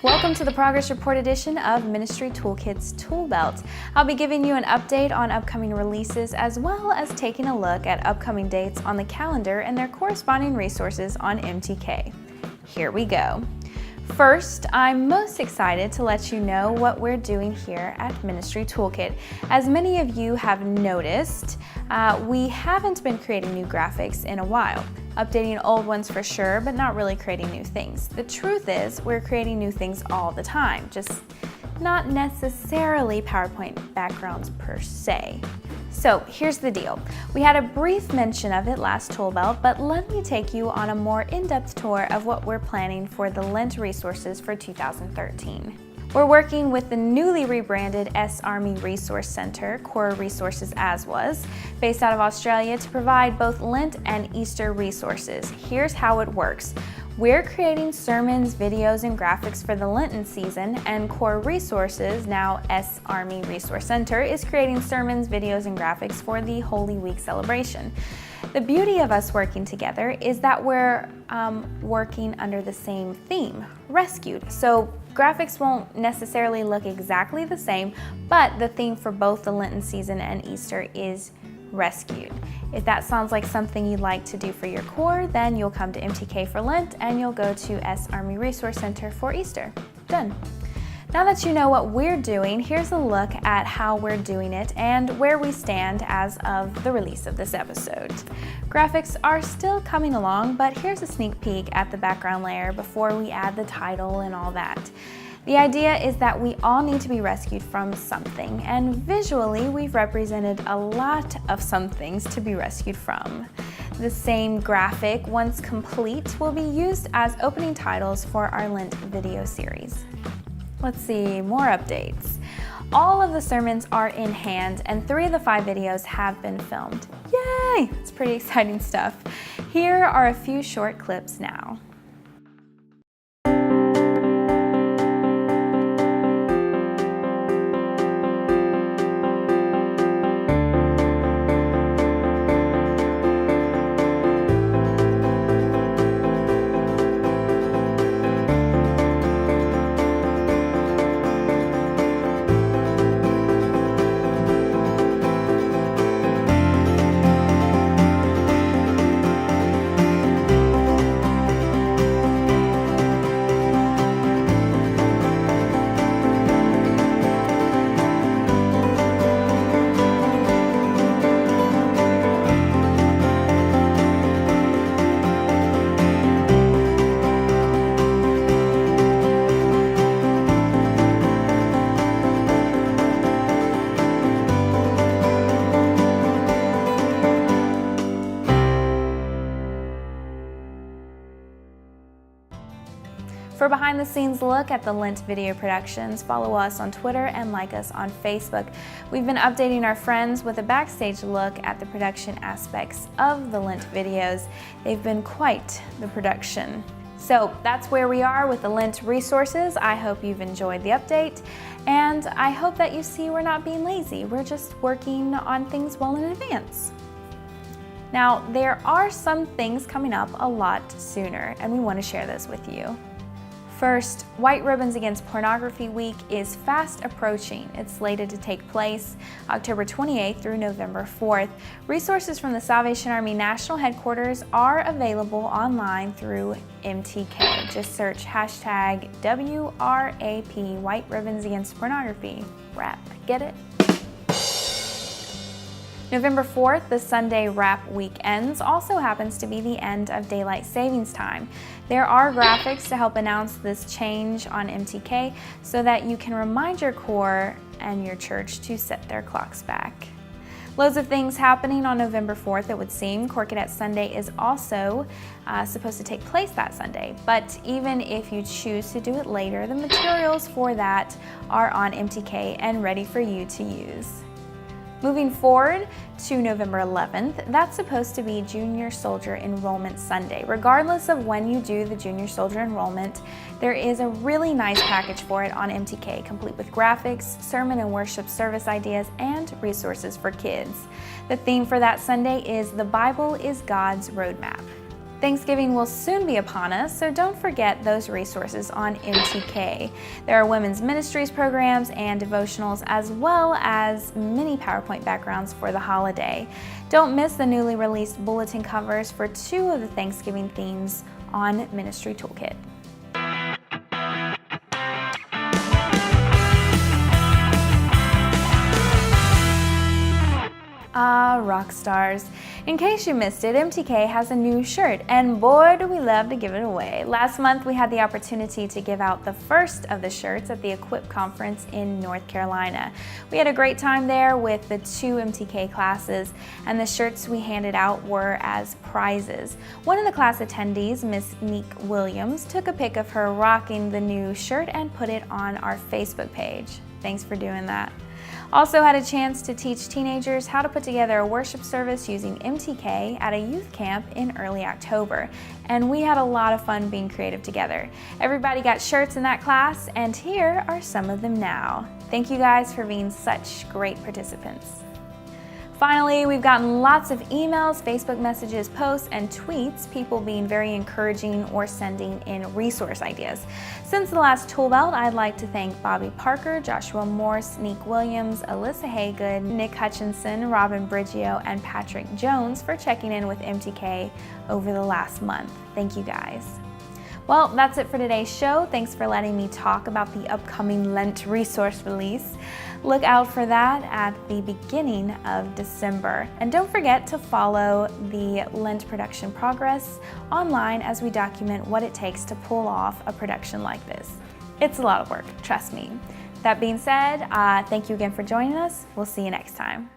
Welcome to the Progress Report edition of Ministry Toolkit's Toolbelt. I'll be giving you an update on upcoming releases as well as taking a look at upcoming dates on the calendar and their corresponding resources on MTK. Here we go. First, I'm most excited to let you know what we're doing here at Ministry Toolkit. As many of you have noticed, we haven't been creating new graphics in a while. Updating old ones for sure, but not really creating new things. The truth is, we're creating new things all the time, just not necessarily PowerPoint backgrounds per se. So here's the deal. We had a brief mention of it last Toolbelt, but let me take you on a more in-depth tour of what we're planning for the Lent resources for 2013. We're working with the newly rebranded S-Army Resource Center, Core Resources as was, based out of Australia to provide both Lent and Easter resources. Here's how it works. We're creating sermons, videos, and graphics for the Lenten season, and Core Resources, now S-Army Resource Center, is creating sermons, videos, and graphics for the Holy Week celebration. The beauty of us working together is that we're working under the same theme, rescued. So graphics won't necessarily look exactly the same, but the theme for both the Lenten season and Easter is rescued. If that sounds like something you'd like to do for your core, then you'll come to MTK for Lent and you'll go to S-Army Resource Center for Easter. Done. Now that you know what we're doing, here's a look at how we're doing it and where we stand as of the release of this episode. Graphics are still coming along, but here's a sneak peek at the background layer before we add the title and all that. The idea is that we all need to be rescued from something, and visually we've represented a lot of some things to be rescued from. The same graphic, once complete, will be used as opening titles for our Lent video series. Let's see, more updates. All of the sermons are in hand and 3 of the 5 videos have been filmed. Yay! It's pretty exciting stuff. Here are a few short clips now. For a behind-the-scenes look at the Lent video productions, follow us on Twitter and like us on Facebook. We've been updating our friends with a backstage look at the production aspects of the Lent videos. They've been quite the production. So that's where we are with the Lent resources. I hope you've enjoyed the update, and I hope that you see we're not being lazy. We're just working on things well in advance. Now, there are some things coming up a lot sooner, and we want to share this with you. First, White Ribbons Against Pornography Week is fast approaching. It's slated to take place October 28th through November 4th. Resources from the Salvation Army National Headquarters are available online through MTK. Just search hashtag WRAP, White Ribbons Against Pornography. WRAP, get it? November 4th, the Sunday Wrap Week ends, also happens to be the end of daylight savings time. There are graphics to help announce this change on MTK so that you can remind your core and your church to set their clocks back. Loads of things happening on November 4th, it would seem. Corkadette Sunday is also supposed to take place that Sunday, but even if you choose to do it later, the materials for that are on MTK and ready for you to use. Moving forward to November 11th, that's supposed to be Junior Soldier Enrollment Sunday. Regardless of when you do the Junior Soldier Enrollment, there is a really nice package for it on MTK, complete with graphics, sermon and worship service ideas, and resources for kids. The theme for that Sunday is The Bible is God's Roadmap. Thanksgiving will soon be upon us, so don't forget those resources on MTK. There are women's ministries programs and devotionals, as well as many PowerPoint backgrounds for the holiday. Don't miss the newly released bulletin covers for 2 of the Thanksgiving themes on Ministry Toolkit. Rock stars. In case you missed it, MTK has a new shirt, and boy do we love to give it away. Last month we had the opportunity to give out the first of the shirts at the Equip Conference in North Carolina. We had a great time there with the 2 MTK classes, and the shirts we handed out were as prizes. One of the class attendees, Miss Neek Williams, took a pic of her rocking the new shirt and put it on our Facebook page. Thanks for doing that. Also had a chance to teach teenagers how to put together a worship service using MTK at a youth camp in early October, and we had a lot of fun being creative together. Everybody got shirts in that class, and here are some of them now. Thank you guys for being such great participants. Finally, we've gotten lots of emails, Facebook messages, posts, and tweets, people being very encouraging or sending in resource ideas. Since the last Toolbelt, I'd like to thank Bobby Parker, Joshua Morse, Neek Williams, Alyssa Haygood, Nick Hutchinson, Robin Briggio, and Patrick Jones for checking in with MTK over the last month. Thank you guys. Well, that's it for today's show. Thanks for letting me talk about the upcoming Lent resource release. Look out for that at the beginning of December. And don't forget to follow the Lent production progress online as we document what it takes to pull off a production like this. It's a lot of work, trust me. That being said, thank you again for joining us. We'll see you next time.